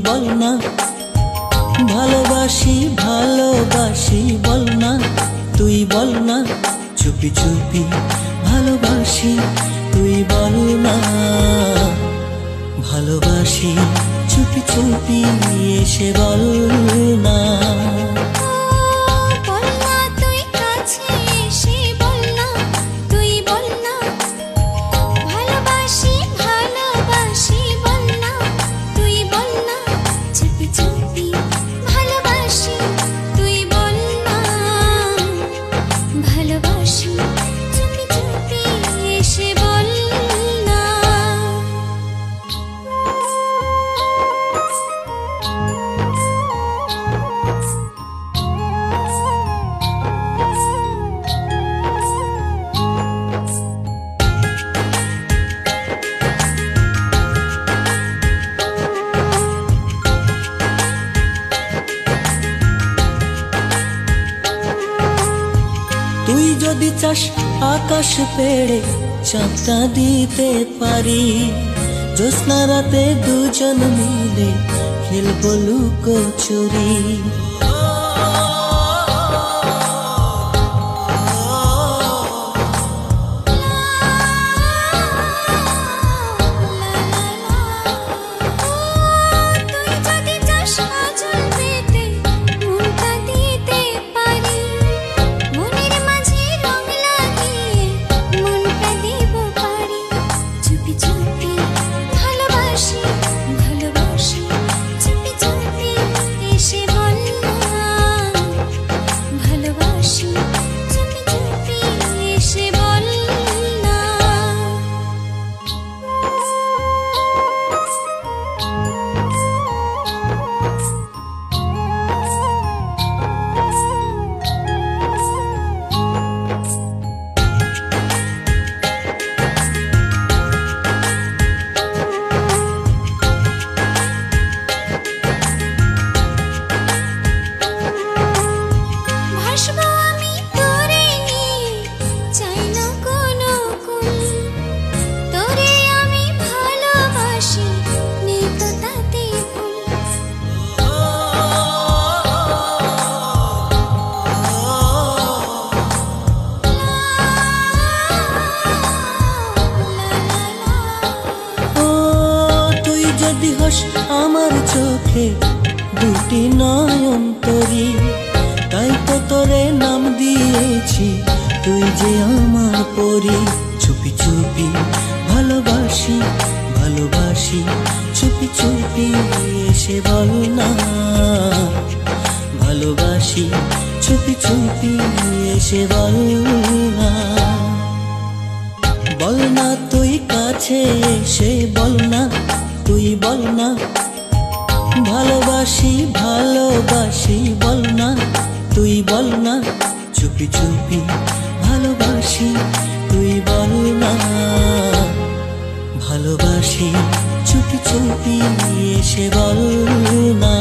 বল না, ভালোবাসি ভালোবাসি বল না, তুই বল না, চুপি চুপি ভালোবাসি, তুই বল না, ভালোবাসি চুপি চুপি এসে বল না। তুই যদি চাস আকাশ পেড়ে চাঁদটা দিতে পারি, জ্যোৎস্না রাতে দুজন মিলে খেলবো লুকোচুরি। আমার চোখে দুটি নয়ন তরি, তাই তো তোরে নাম দিয়েছি তুই যে আমার পরি। চুপি চুপি ভালোবাসি ভালোবাসি, চুপি চুপি এসে বল না, ভালোবাসি চুপি চুপি এসে বল না। বল না তুই কাছে এসে বল না, তুই বল না, ভালোবাসি ভালোবাসি বল না, তুই বল না, চুপি চুপি ভালোবাসি, তুই বল না, ভালোবাসি চুপি চুপি এসে বল না।